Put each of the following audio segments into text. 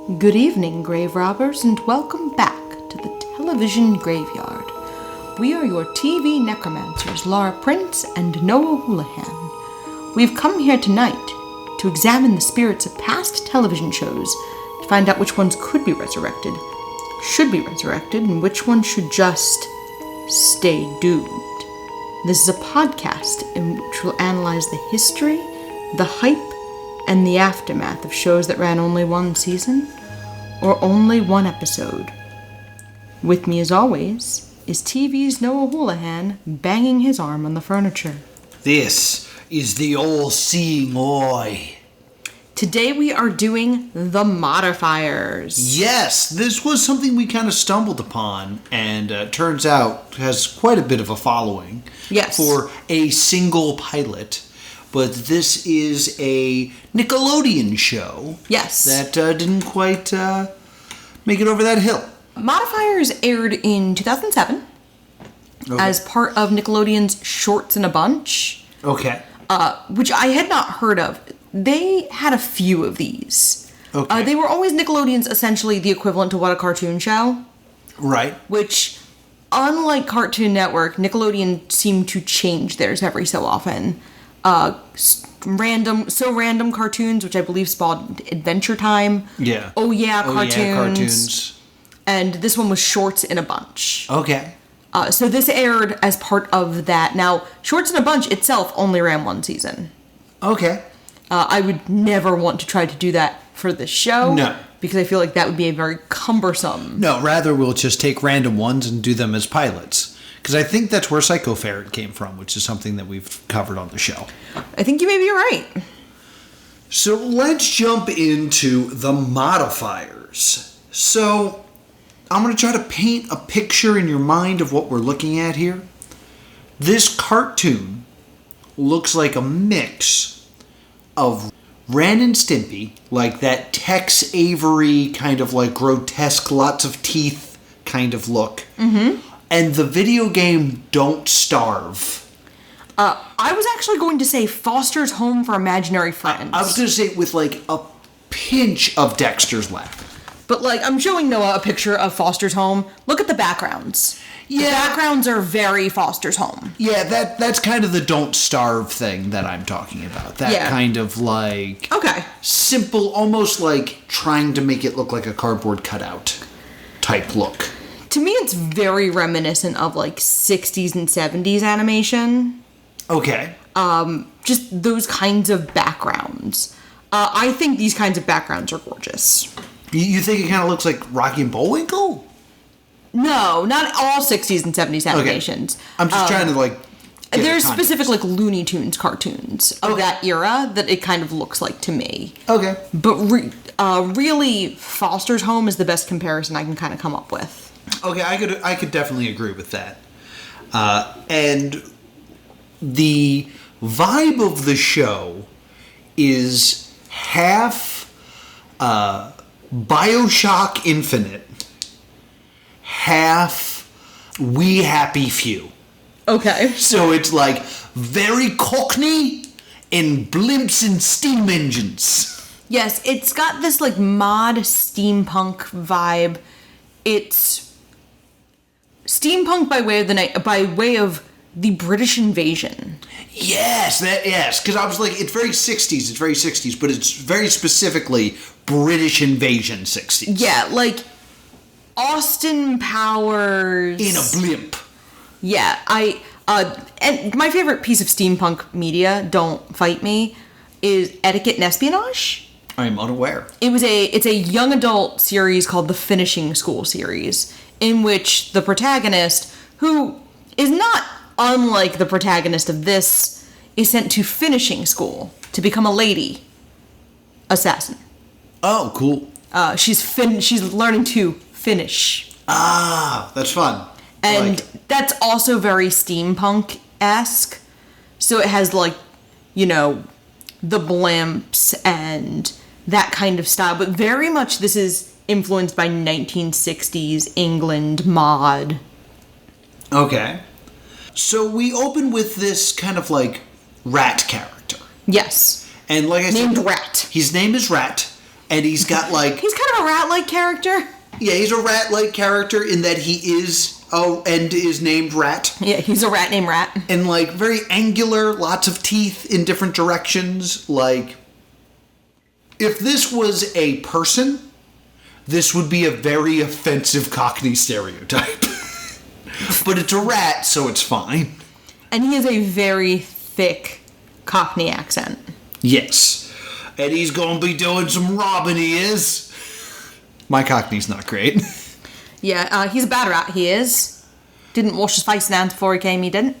Good evening, grave robbers, and welcome back to the television graveyard. We are your TV necromancers, Laura Prince and Noah Houlihan. We've come here tonight to examine the spirits of past television shows to find out which ones could be resurrected, should be resurrected, and which ones should just stay doomed. This is a podcast in which we'll analyze the history, the hype, and the aftermath of shows that ran only one season or only one episode. With me, as always, is TV's Noah Houlihan banging his arm on the furniture. This is the all-seeing eye. Today we are doing the Modifiers. Yes, this was something we kind of stumbled upon, and turns out has quite a bit of a following. Yes. For a single pilot. But this is a Nickelodeon show. Yes. That didn't quite make it over that hill. Modifiers aired in 2007 as part of Nickelodeon's Shorts in a Bunch. Okay. Which I had not heard of. They had a few of these. Okay. They were always Nickelodeon's essentially the equivalent to What a Cartoon Show. Right. Which, unlike Cartoon Network, Nickelodeon seemed to change theirs every so often. Random cartoons, which I believe spawned Adventure Time. Yeah. Oh yeah, cartoons. Oh yeah, cartoons. And this one was Shorts in a Bunch. Okay. So this aired as part of that. Now, Shorts in a Bunch itself only ran one season. Okay. I would never want to try to do that for this show. No. Because I feel like that would be a very cumbersome... No, rather we'll just take random ones and do them as pilots. Because I think that's where Psycho Ferret came from, which is something that we've covered on the show. I think you may be right. So let's jump into the Modifiers. So I'm going to try to paint a picture in your mind of what we're looking at here. This cartoon looks like a mix of Ren and Stimpy, like that Tex Avery kind of like grotesque, lots of teeth kind of look. Mm-hmm. And the video game Don't Starve. I was actually going to say Foster's Home for Imaginary Friends. I was going to say with like a pinch of Dexter's Lab. But like, I'm showing Noah a picture of Foster's Home. Look at the backgrounds. Yeah. The backgrounds are very Foster's Home. Yeah, that's kind of the Don't Starve thing that I'm talking about. That kind of like... Okay. Simple, almost like trying to make it look like a cardboard cutout type look. To me, it's very reminiscent of, like, 60s and 70s animation. Okay. Just those kinds of backgrounds. I think these kinds of backgrounds are gorgeous. You think it kind of looks like Rocky and Bullwinkle? No, not all 60s and 70s animations. Okay. I'm just trying to, like... There's specific, like, Looney Tunes cartoons of that era that it kind of looks like to me. Okay. But really, Foster's Home is the best comparison I can kind of come up with. Okay, I could definitely agree with that. And the vibe of the show is half BioShock Infinite, half We Happy Few. Okay. So it's like very Cockney and blimps and steam engines. Yes, it's got this like mod steampunk vibe. It's steampunk by way of the British invasion. Yes, because I was like, it's very 60s, but it's very specifically British invasion 60s. Yeah, like Austin Powers. In a blimp. Yeah, and my favorite piece of steampunk media, don't fight me, is Etiquette and Espionage. I'm unaware. It's a young adult series called the Finishing School series, in which the protagonist, who is not unlike the protagonist of this, is sent to finishing school to become a lady assassin. Oh, cool. She's learning to finish. Ah, that's fun. And that's also very steampunk-esque. So it has, like, you know, the blimps and that kind of style. But very much this is influenced by 1960s England mod. Okay. So we open with this kind of, like, rat character. Yes. And like I said... Named Rat. His name is Rat. And he's got like... He's kind of a rat-like character. Yeah, he's a rat-like character in that he is... Oh, and is named Rat. Yeah, he's a rat named Rat. And like very angular, lots of teeth in different directions. Like, if this was a person, this would be a very offensive Cockney stereotype. But it's a rat, so it's fine. And he has a very thick Cockney accent. Yes. And he's gonna be doing some robbing, he is. My Cockney's not great. Yeah, he's a bad rat, he is. Didn't wash his face down before he came, he didn't.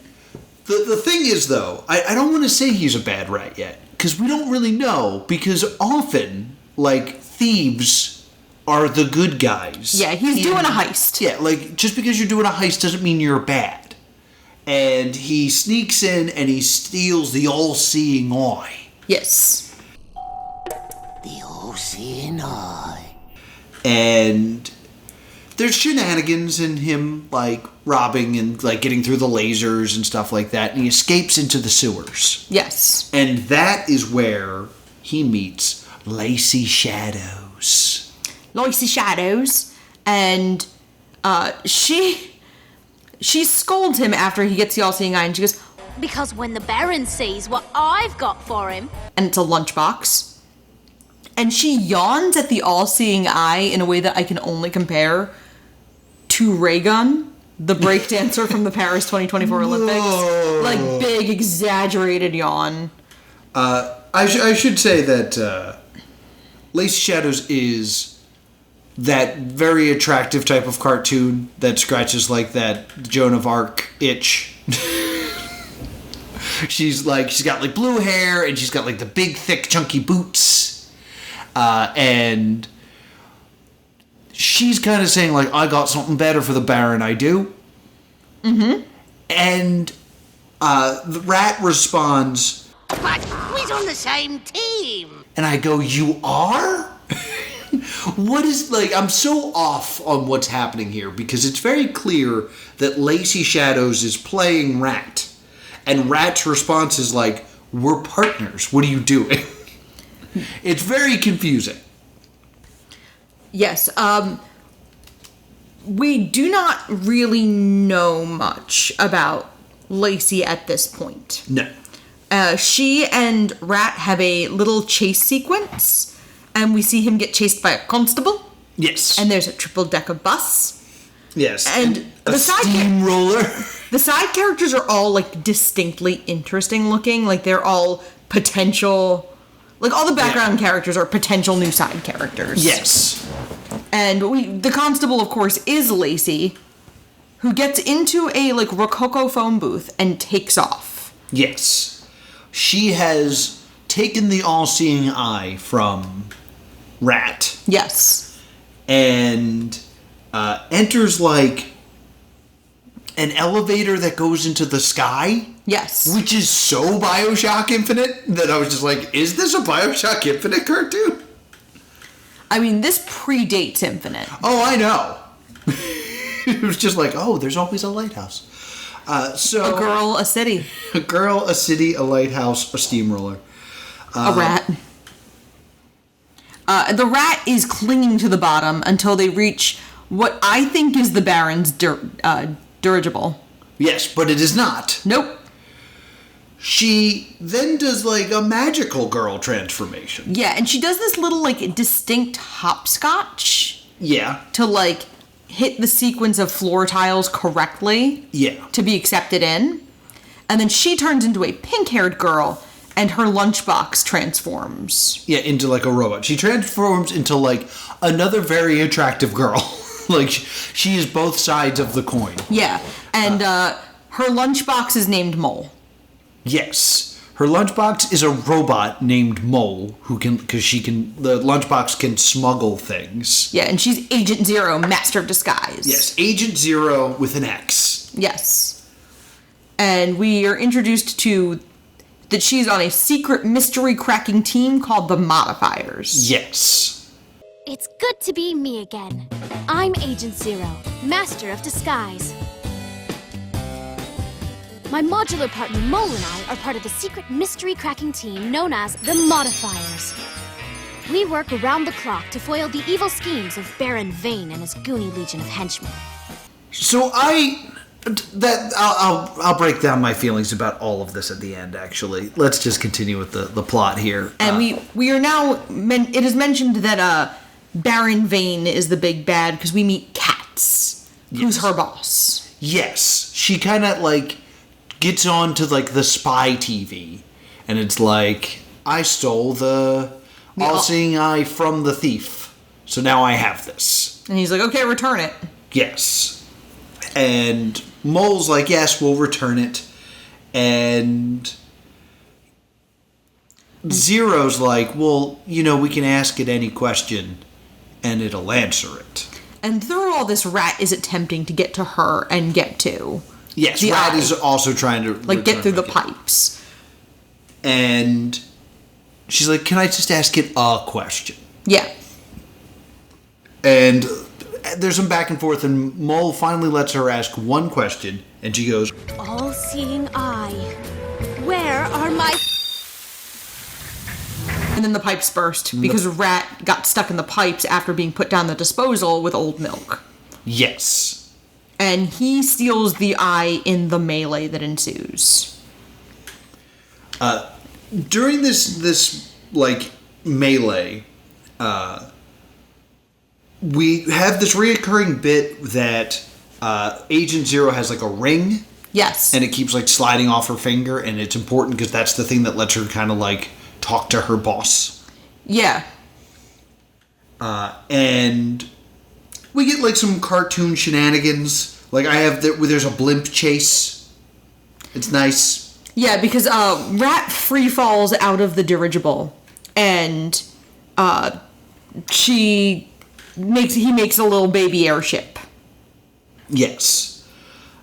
The thing is, though, I don't want to say he's a bad rat yet. Because we don't really know. Because often, like, thieves are the good guys. Yeah, he's doing a heist. Yeah, like, just because you're doing a heist doesn't mean you're bad. And he sneaks in and he steals the all-seeing eye. Yes. The all-seeing eye. And there's shenanigans in him, like, robbing and, like, getting through the lasers and stuff like that. And he escapes into the sewers. Yes. And that is where he meets Lacy Shadows. Lacy Shadows. And she scolds him after he gets the all-seeing eye, and she goes, because when the Baron sees what I've got for him... And it's a lunchbox. And she yawns at the all-seeing eye in a way that I can only compare to Raygun, the breakdancer from the Paris 2024 Olympics. Whoa. Like, big, exaggerated yawn. I should say that Lacy Shadows is that very attractive type of cartoon that scratches like that Joan of Arc itch. She's got like blue hair and she's got like the big, thick, chunky boots. And she's kind of saying like, I got something better for the Baron, I do. Mm-hmm. And the rat responds, But we're on the same team. and I go, you are? What is, like, I'm so off on what's happening here because it's very clear that Lacy Shadows is playing Rat. And Rat's response is like, we're partners. What are you doing? It's very confusing. Yes, we do not really know much about Lacy at this point. No. She and Rat have a little chase sequence, and we see him get chased by a constable, Yes. and there's a triple-decker bus. yes. and a the side steamroller. The side characters are all, like, distinctly interesting looking. Like, they're all potential... Like, all the background characters are potential new side characters. Yes. And the constable, of course, is Lacy, who gets into a, like, Rococo phone booth and takes off. Yes. She has taken the all-seeing eye from Rat Yes. and enters, like, an elevator that goes into the sky. Yes. Which is so Bioshock Infinite that I was just like, is this a Bioshock Infinite cartoon? I mean, this predates Infinite. Oh, I know. It was just like, oh, there's always a lighthouse. So A girl, a city. a girl, a city, a lighthouse, a steamroller. A rat. The rat is clinging to the bottom until they reach what I think is the Baron's dirigible. Yes, but it is not. Nope. She then does like a magical girl transformation. Yeah, and she does this little, like, distinct hopscotch Yeah. to, like, hit the sequence of floor tiles correctly. Yeah. To be accepted in. And then she turns into a pink-haired girl, and her lunchbox transforms. Yeah, into like a robot. She transforms into like another very attractive girl. Like she is both sides of the coin. Yeah, and her lunchbox is named Mole. Yes. Her lunchbox is a robot named Mole who can, because the lunchbox can smuggle things. Yeah, and she's Agent Zero, Master of Disguise. Yes, Agent Zero with an X. Yes. And we are introduced to that she's on a secret mystery cracking team called the Modifiers. Yes. It's good to be me again. I'm Agent Zero, Master of Disguise. My modular partner Mole and I are part of the secret mystery cracking team known as the Modifiers. We work around the clock to foil the evil schemes of Baron Vane and his goony legion of henchmen. So I'll break down my feelings about all of this at the end, actually. Let's just continue with the plot here. And we are now, it is mentioned that Baron Vane is the big bad because we meet Katz, who's her boss. Yes. She kind of, like, gets on to, like, the spy TV. And it's like, I stole the all-seeing eye from the thief. So now I have this. And he's like, okay, return it. Yes. And Mole's like, yes, we'll return it. And Zero's like, well, we can ask it any question and it'll answer it. And through all this, Rat is attempting to get to her and get to yes, the Rat eye. is also trying to get through the pipes. And she's like, can I just ask it a question? Yeah. And there's some back and forth, and Mole finally lets her ask one question, and she goes, All-seeing eye, where are my... And then the pipes burst because Rat got stuck in the pipes after being put down the disposal with old milk. yes. And he steals the eye in the melee that ensues. During this melee, we have this reoccurring bit that Agent Zero has, like, a ring. Yes. And it keeps, like, sliding off her finger, and it's important because that's the thing that lets her kind of, like, talk to her boss. Yeah. And we get, like, some cartoon shenanigans. Like, there's a blimp chase. It's nice. Yeah, because Rat free falls out of the dirigible, and he makes a little baby airship. Yes.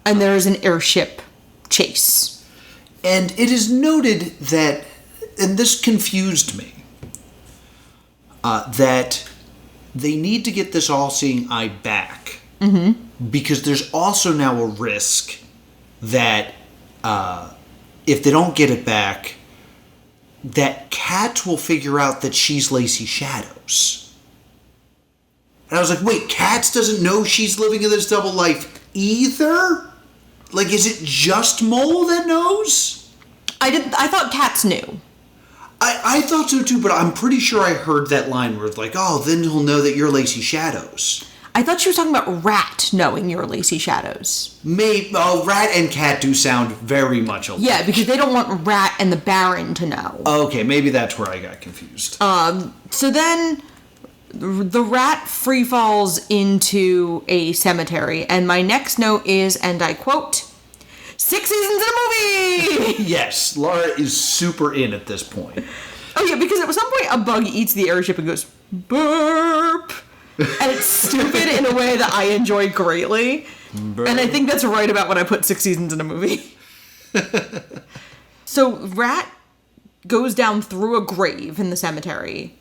And there's an airship chase. And it is noted that, and this confused me, that they need to get this all-seeing eye back. Mm-hmm. Because there's also now a risk that if they don't get it back, that Katz will figure out that she's Lacy Shadows. And I was like, wait, Katz doesn't know she's living in this double life either? Like, is it just Mole that knows? I thought Katz knew. I thought so too, but I'm pretty sure I heard that line where it's like, oh, then he'll know that you're Lacy Shadows. I thought she was talking about Rat knowing you're Lacy Shadows. Rat and Cat do sound very much alike. Yeah, because they don't want Rat and the Baron to know. Okay, maybe that's where I got confused. So then the Rat free falls into a cemetery, and my next note is, and I quote, 6 seasons in a movie! Yes, Laura is super in at this point. Oh yeah, because at some point a bug eats the airship and goes, burp! And it's stupid in a way that I enjoy greatly. Burp. And I think that's right about when I put 6 seasons in a movie. So Rat goes down through a grave in the cemetery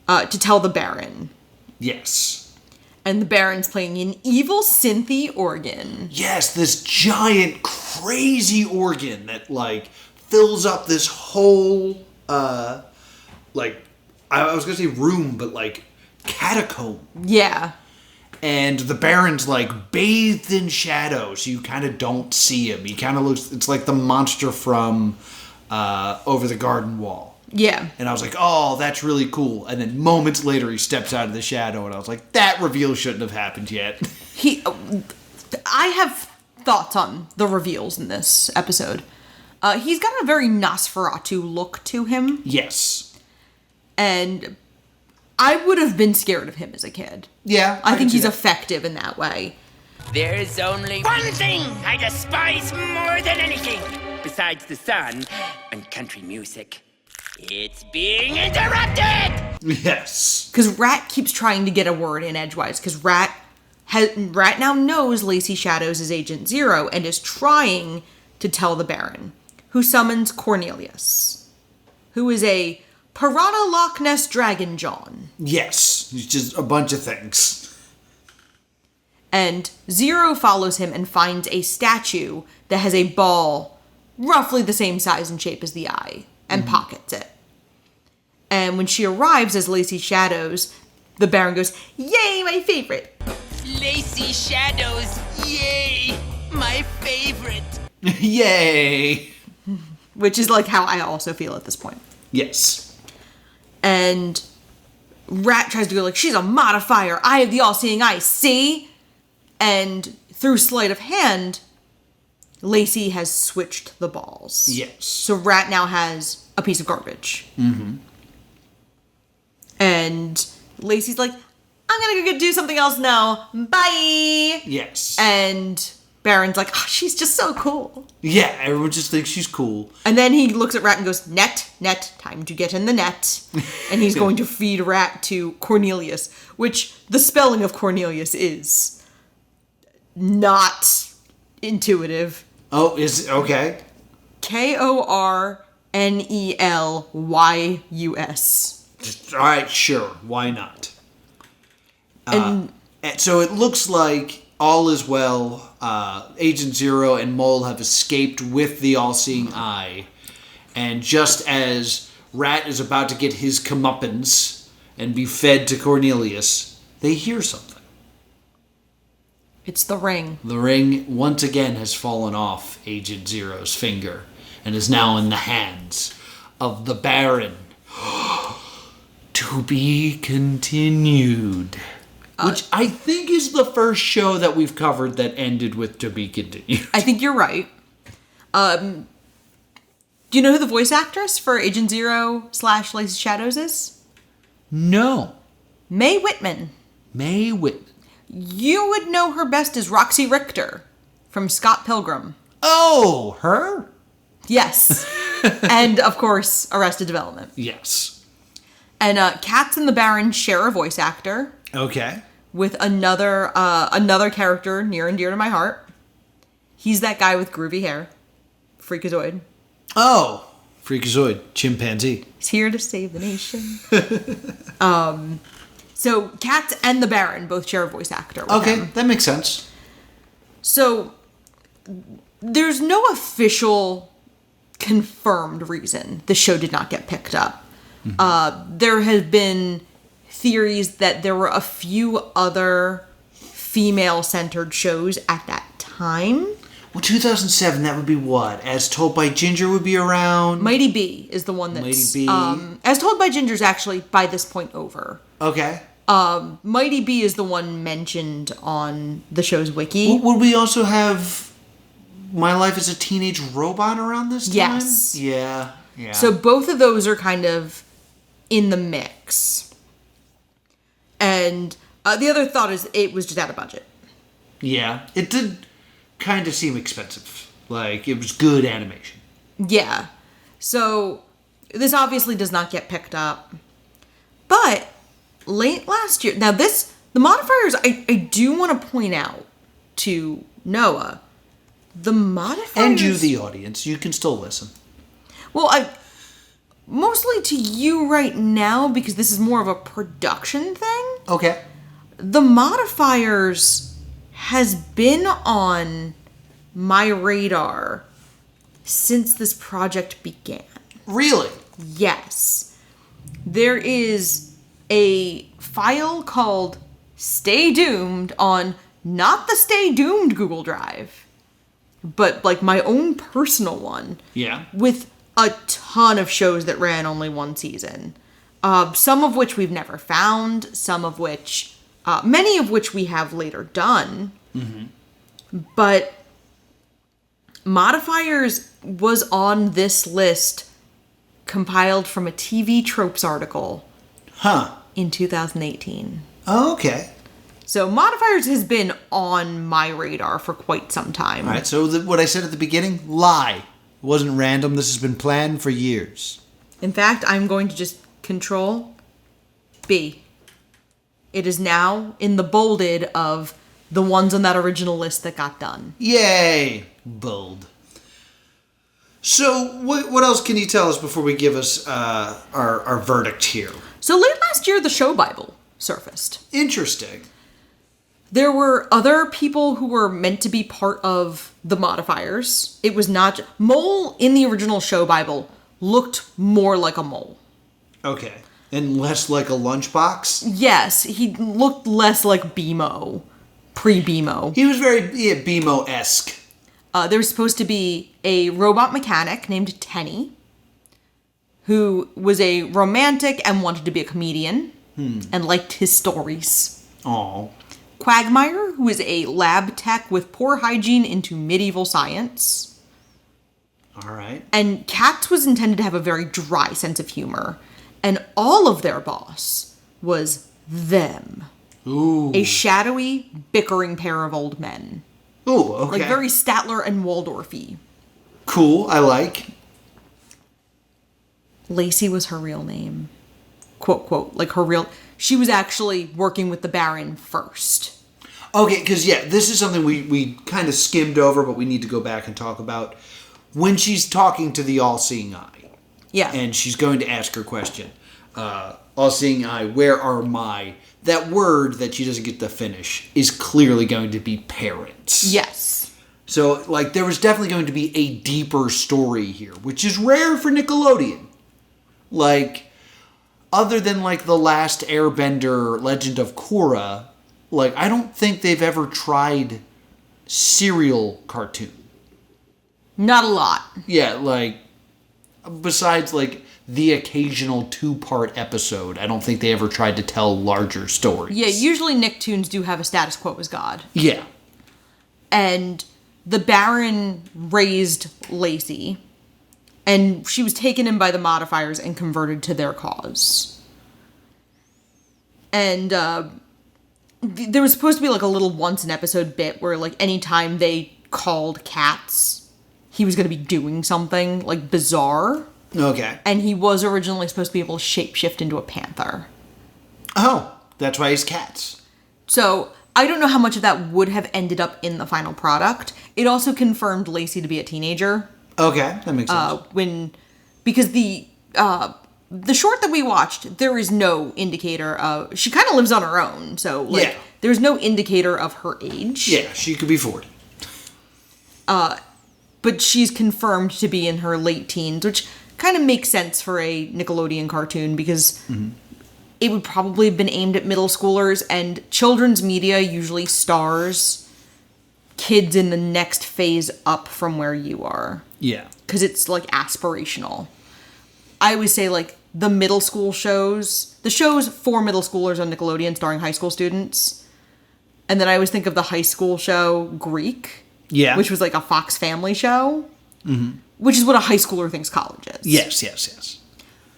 to tell the Baron. Yes. And the Baron's playing an evil synthy organ. Yes, this giant, crazy organ that, like, fills up this whole, I was going to say room, but, like, catacomb. Yeah. And the Baron's, like, bathed in shadow, so you kind of don't see him. He kind of looks, it's like the monster from Over the Garden Wall. Yeah. And I was like, oh, that's really cool. And then moments later, he steps out of the shadow, and I was like, that reveal shouldn't have happened yet. I have thoughts on the reveals in this episode. He's got a very Nosferatu look to him. Yes. And I would have been scared of him as a kid. Yeah. I think he's effective in that way. There's only one thing I despise more than anything, besides the sun and country music. It's being interrupted! Yes. Because Rat keeps trying to get a word in edgewise, because Rat now knows Lacy Shadows is Agent Zero and is trying to tell the Baron, who summons Cornelius, who is a Piranha Loch Ness Dragon John. Yes. He's just a bunch of things. And Zero follows him and finds a statue that has a ball roughly the same size and shape as the eye, and pockets it. And when she arrives as Lacy Shadows, the Baron goes, "Yay, my favorite!" Lacy Shadows, yay! My favorite. Yay! Which is like how I also feel at this point. Yes. And Rat tries to go like, "She's a modifier. I have the all-seeing eye, see?" And through sleight of hand, Lacy has switched the balls. Yes. So Rat now has a piece of garbage. Mm-hmm. And Lacy's like, "I'm gonna go do something else now. Bye." Yes. And Baron's like, "Oh, she's just so cool." Yeah, everyone just thinks she's cool. And then he looks at Rat and goes, net, time to get in the net. And he's going to feed Rat to Cornelius, which the spelling of Cornelius is not intuitive. Oh, is okay. Kornelius. All right, sure. Why not? And So it looks like all is well. Agent Zero and Mole have escaped with the all-seeing eye. And just as Rat is about to get his comeuppance and be fed to Cornelius, they hear something. it's the ring. The ring once again has fallen off Agent Zero's finger and is now in the hands of the Baron. To be continued. Which I think is the first show that we've covered that ended with "to be continued." I think you're right. Do you know who the voice actress for Agent Zero / Lacy Shadows is? No. Mae Whitman. Mae Whitman. You would know her best as Roxy Richter from Scott Pilgrim. Oh, her? Yes. And, of course, Arrested Development. Yes. And Katz and the Baron share a voice actor Okay. with another character near and dear to my heart. He's that guy with groovy hair. Freakazoid. Oh, Freakazoid, chimpanzee. He's here to save the nation. So Katz and the Baron both share a voice actor with Okay, him. that makes sense. So there's no official confirmed reason the show did not get picked up. There have been theories that there were a few other female-centered shows at that time. Well, 2007, that would be what? As Told by Ginger would be around? Mighty B is the one that's... Mighty B. As Told by Ginger's actually, by this point, over. Okay. Mighty B is the one mentioned on the show's wiki. Would we also have My Life as a Teenage Robot around this time? Yes. Yeah. So both of those are kind of in the mix. And the other thought is it was just out of budget. Yeah. It did kind of seem expensive. Like, it was good animation. Yeah. So this obviously does not get picked up. But late last year, now the Modifiers, I do want to point out to Noah, the Modifiers... And you, the audience, you can still listen. Well, mostly to you right now, because this is more of a production thing. Okay. The Modifiers has been on my radar since this project began. Really? Yes. There is a file called Stay Doomed on not the Stay Doomed Google Drive, but like my own personal one. Yeah. With a ton of shows that ran only one season. Some of which we've never found, many of which we have later done. Mm-hmm. But Modifiers was on this list compiled from a TV Tropes article in 2018. Oh, okay. So Modifiers has been on my radar for quite some time. All right, so what I said at the beginning, lie. It wasn't random. This has been planned for years. In fact, I'm going to just Control B. It is now in the bolded of the ones on that original list that got done. Yay! Bold. So, what else can you tell us before we give us our verdict here? So late last year, the show Bible surfaced. Interesting. There were other people who were meant to be part of the Modifiers. It was not... Mole in the original show Bible looked more like a mole. Okay. And less like a lunchbox? Yes, he looked less like BMO, pre-BMO. He was very BMO-esque. There was supposed to be a robot mechanic named Tenny, who was a romantic and wanted to be a comedian, and liked his stories. Aww. Quagmire, who is a lab tech with poor hygiene into medieval science. All right. And Cats was intended to have a very dry sense of humor. And all of their boss was them. Ooh. A shadowy, bickering pair of old men. Ooh, okay. Like very Statler and Waldorf-y. Cool, I like. Lacy was her real name. Quote, quote, like her real... She was actually working with the Baron first. Okay, because, this is something we kind of skimmed over, but we need to go back and talk about. When she's talking to the All-Seeing Eye. Yeah. And she's going to ask her question. All-Seeing Eye, where are my... That word that she doesn't get to finish is clearly going to be parents. Yes. So, like, there was definitely going to be a deeper story here, which is rare for Nickelodeon. Like, other than, like, The Last Airbender, Legend of Korra, like, I don't think they've ever tried serial cartoon. Not a lot. Yeah, like, besides, like, the occasional 2-part episode, I don't think they ever tried to tell larger stories. Yeah, usually Nicktoons do have a status quo as God. Yeah. And the Baron raised Lacy, and she was taken in by the Modifiers and converted to their cause. And there was supposed to be like a little once-an-episode bit where like anytime they called Cats, he was going to be doing something like bizarre. Okay. And he was originally supposed to be able to shapeshift into a panther. Oh, that's why he's Cats. So I don't know how much of that would have ended up in the final product. It also confirmed Lacy to be a teenager. Okay, that makes sense. Because the short that we watched, there is no indicator of... She kind of lives on her own, so like there's no indicator of her age. Yeah, she could be 40. But she's confirmed to be in her late teens, which kind of makes sense for a Nickelodeon cartoon because it would probably have been aimed at middle schoolers, and children's media usually stars kids in the next phase up from where you are. Yeah. Because it's, like, aspirational. I always say, like, the middle school shows... The shows for middle schoolers on Nickelodeon starring high school students. And then I always think of the high school show Greek. Yeah. Which was, like, a Fox Family show. Mm-hmm. Which is what a high schooler thinks college is. Yes.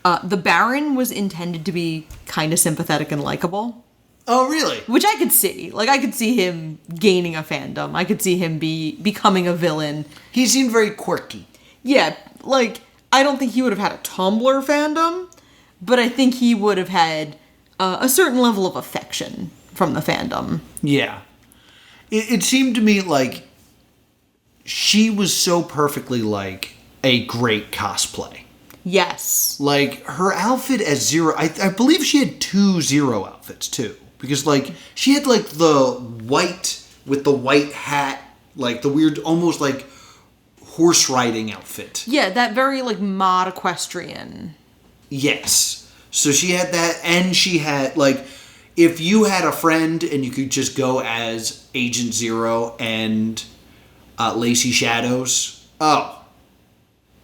The Baron was intended to be kind of sympathetic and likable. Oh, really? Which I could see. Like, I could see him gaining a fandom. I could see him becoming a villain. He seemed very quirky. Yeah, like, I don't think he would have had a Tumblr fandom, but I think he would have had a certain level of affection from the fandom. Yeah. It seemed to me like she was so perfectly, like, a great cosplay. Yes. Like, her outfit as Zero... I believe she had 2 Zero outfits, too. Because, like, she had, like, the white with the white hat, like, the weird, almost, like, horse riding outfit. Yeah, that very, like, mod equestrian. Yes. So she had that, and she had, like, if you had a friend and you could just go as Agent Zero and Lacy Shadows,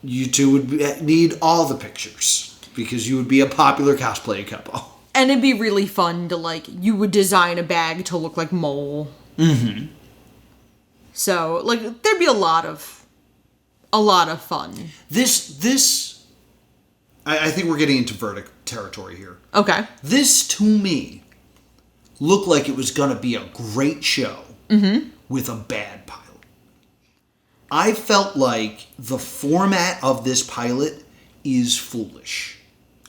you two would need all the pictures because you would be a popular cosplay couple. And it'd be really fun to, like, you would design a bag to look like Mole. Mm-hmm. So, like, there'd be a lot of fun. This, I think we're getting into verdict territory here. Okay. This, to me, looked like it was going to be a great show with a bad pilot. I felt like the format of this pilot is foolish.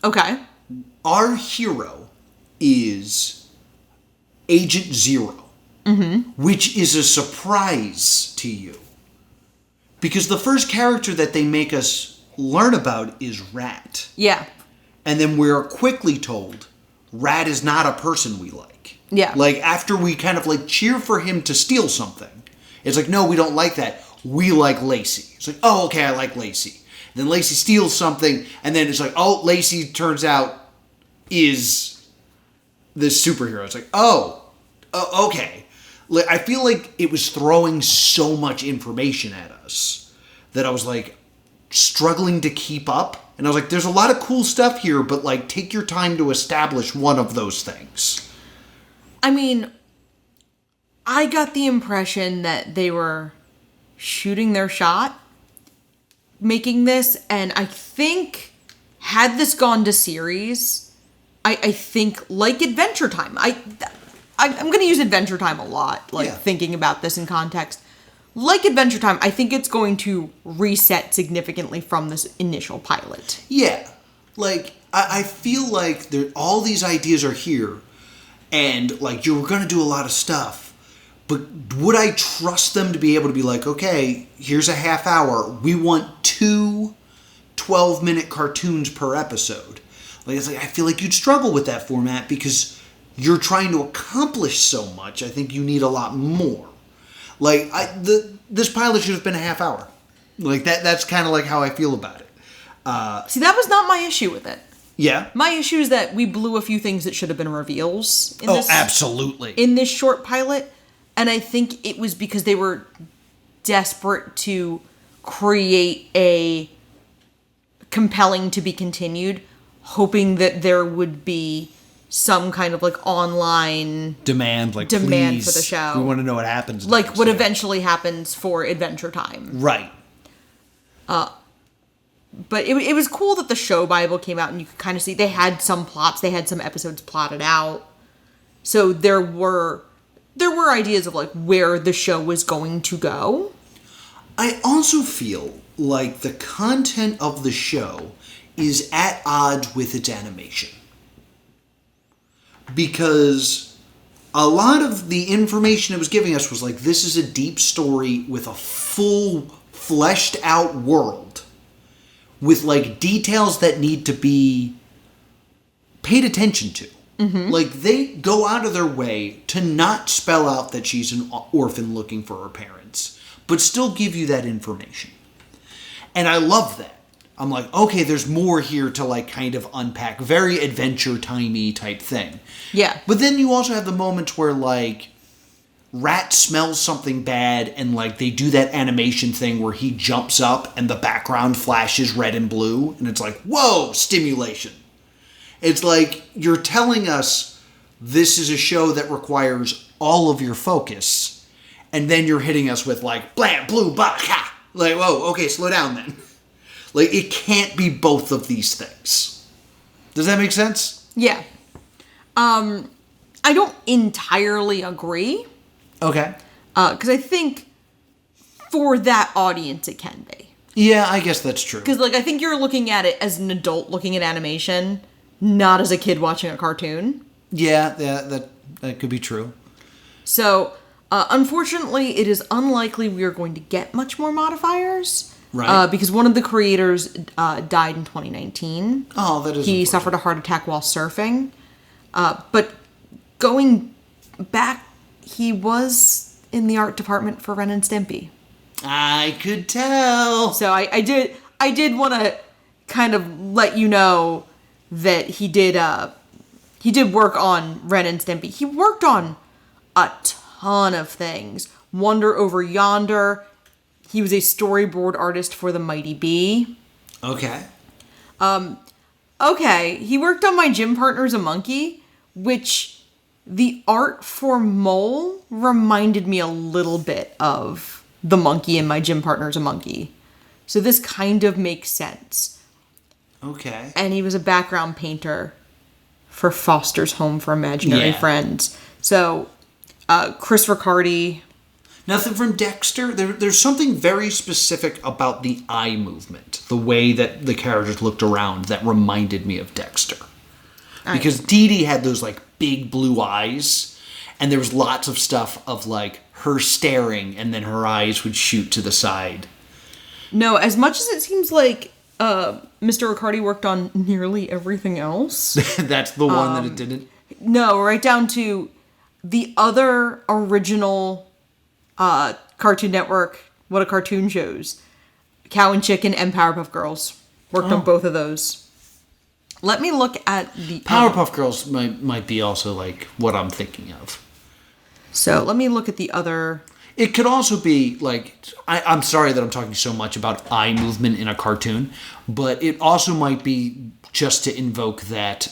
Okay. Our hero is Agent Zero, which is a surprise to you. Because the first character that they make us learn about is Rat. Yeah. And then we're quickly told Rat is not a person we like. Yeah. Like, after we kind of, like, cheer for him to steal something, it's like, no, we don't like that. We like Lacy. It's like, oh, okay, I like Lacy. Then Lacy steals something, and then it's like, oh, Lacy turns out is this superhero. It's like, okay. Like, I feel like it was throwing so much information at us that I was like struggling to keep up. And I was like, there's a lot of cool stuff here, but like take your time to establish one of those things. I mean, I got the impression that they were shooting their shot making this, and I think had this gone to series, I think like Adventure Time, I'm going to use Adventure Time a lot, thinking about this in context. Like Adventure Time, I think it's going to reset significantly from this initial pilot. Yeah. Like, I feel like all these ideas are here, and like you're going to do a lot of stuff. But would I trust them to be able to be like, okay, here's a half hour. We want 2 12-minute cartoons per episode. Like, it's like, I feel like you'd struggle with that format because you're trying to accomplish so much. I think you need a lot more. Like, this pilot should have been a half hour. Like, that's kind of like how I feel about it. See, that was not my issue with it. Yeah? My issue is that we blew a few things that should have been reveals. Absolutely. In this short pilot. And I think it was because they were desperate to create a compelling to be continued, hoping that there would be some kind of like online demand for please, the show. We want to know what happens. Like next, what eventually happens for Adventure Time. Right. But it was cool that the show Bible came out and you could kind of see they had some plots, they had some episodes plotted out. So there were ideas of like where the show was going to go. I also feel like the content of the show is at odds with its animation. Because a lot of the information it was giving us was like, this is a deep story with a full, fleshed out world. With like details that need to be paid attention to. Mm-hmm. Like, they go out of their way to not spell out that she's an orphan looking for her parents, but still give you that information. And I love that. I'm like, okay, there's more here to, like, kind of unpack. Very Adventure Time-y type thing. Yeah. But then you also have the moments where, like, Rat smells something bad, and, like, they do that animation thing where he jumps up and the background flashes red and blue, and it's like, whoa, stimulation. It's like, you're telling us this is a show that requires all of your focus, and then you're hitting us with, like, blam, blue, bah, ha! Like, whoa, okay, slow down then. Like, it can't be both of these things. Does that make sense? Yeah. I don't entirely agree. Okay. Because I think for that audience it can be. Yeah, I guess that's true. Because, like, I think you're looking at it as an adult looking at animation, not as a kid watching a cartoon. Yeah, that could be true. So, unfortunately, it is unlikely we are going to get much more Modifiers. Right. Because one of the creators died in 2019. Oh, that is He unfortunate. suffered a heart attack while surfing. But going back, he was in the art department for Ren and Stimpy. I could tell. So I did want to kind of let you know that he did work on Ren and Stimpy. He worked on a ton of things. Wonder Over Yonder. He was a storyboard artist for The Mighty Bee. Okay. Okay, he worked on My Gym Partner's a Monkey, which the art for Mole reminded me a little bit of the monkey in My Gym Partner's a Monkey. So this kind of makes sense. Okay. And he was a background painter for Foster's Home for Imaginary Friends. So, Chris Riccardi. Nothing from Dexter? There's something very specific about the eye movement, the way that the characters looked around, that reminded me of Dexter. Because Dee Dee had those, like, big blue eyes, and there was lots of stuff of, like, her staring, and then her eyes would shoot to the side. No, as much as it seems like Mr. Riccardi worked on nearly everything else. That's the one that it didn't? No, right down to the other original Cartoon Network, What a Cartoon shows. Cow and Chicken and Powerpuff Girls. Worked on both of those. Let me look at the... Powerpuff Girls might be also, like, what I'm thinking of. So, let me look at the other... It could also be, like... I'm sorry that I'm talking so much about eye movement in a cartoon, but it also might be just to invoke that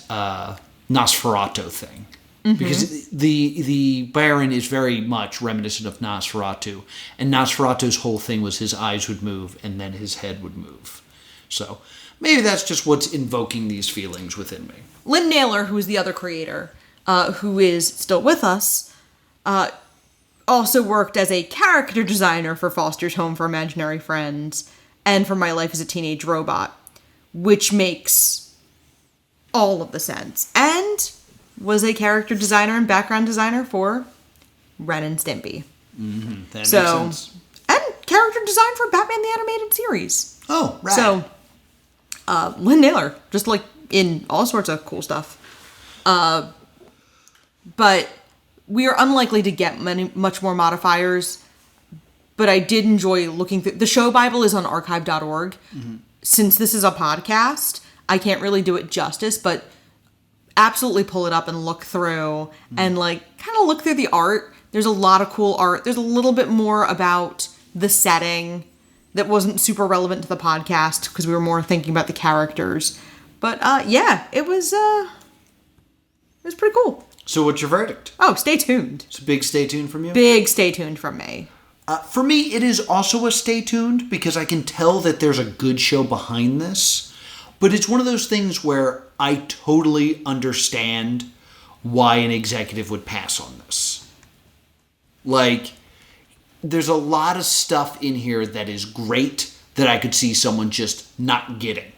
Nosferatu thing. Mm-hmm. Because the Baron is very much reminiscent of Nosferatu, and Nosferatu's whole thing was his eyes would move, and then his head would move. So... maybe that's just what's invoking these feelings within me. Lynn Naylor, who is the other creator, who is still with us, also worked as a character designer for Foster's Home for Imaginary Friends and for My Life as a Teenage Robot, which makes all of the sense. And was a character designer and background designer for Ren and Stimpy. Mm-hmm. That makes sense. And character design for Batman the Animated Series. Oh, right. So... Lynn Naylor, just like in all sorts of cool stuff. But we are unlikely to get much more modifiers. But I did enjoy looking through. The show Bible is on archive.org. Mm-hmm. Since this is a podcast, I can't really do it justice, but absolutely pull it up and look through and like kind of look through the art. There's a lot of cool art. There's a little bit more about the setting that wasn't super relevant to the podcast because we were more thinking about the characters. But yeah, it was pretty cool. So what's your verdict? Oh, stay tuned. It's a big stay tuned from you? Big stay tuned from me. For me, it is also a stay tuned because I can tell that there's a good show behind this. But it's one of those things where I totally understand why an executive would pass on this. Like... there's a lot of stuff in here that is great that I could see someone just not getting.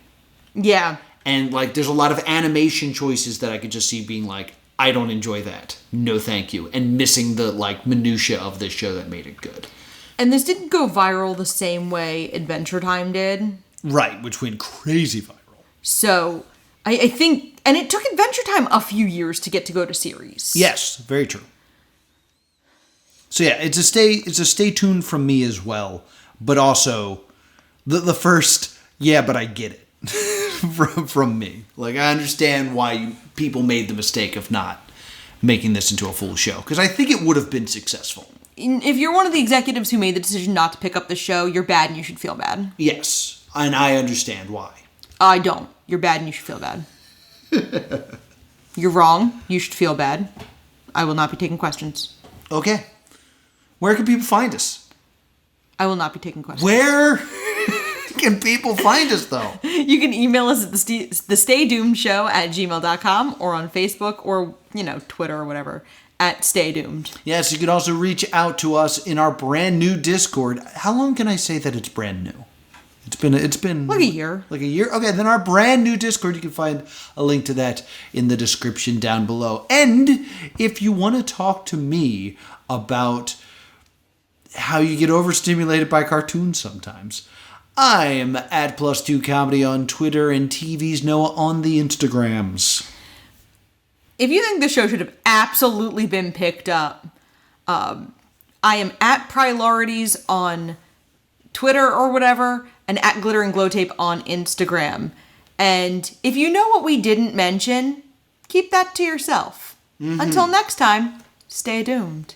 Yeah. And, like, there's a lot of animation choices that I could just see being like, I don't enjoy that. No, thank you. And missing the, like, minutia of this show that made it good. And this didn't go viral the same way Adventure Time did. Right, which went crazy viral. So, I think... and it took Adventure Time a few years to get to go to series. Yes, very true. So yeah, it's a stay tuned from me as well, but also the first but I get it from me. Like I understand why people made the mistake of not making this into a full show because I think it would have been successful. If you're one of the executives who made the decision not to pick up the show, you're bad and you should feel bad. Yes, and I understand why. I don't. You're bad and you should feel bad. You're wrong. You should feel bad. I will not be taking questions. Okay. Where can people find us? I will not be taking questions. Where can people find us, though? You can email us at the Stay Doomed Show at gmail.com or on Facebook or, Twitter or whatever at Stay Doomed. Yes, you can also reach out to us in our brand new Discord. How long can I say that it's brand new? It's been like a year. Like a year? Okay, then our brand new Discord, you can find a link to that in the description down below. And if you want to talk to me about how you get overstimulated by cartoons sometimes, I am at +2 Comedy on Twitter and TV's Noah on the Instagrams. If you think the show should have absolutely been picked up, I am at Priorities on Twitter or whatever, and at Glitter and Glow Tape on Instagram. And if you know what we didn't mention, keep that to yourself. Mm-hmm. Until next time, stay doomed.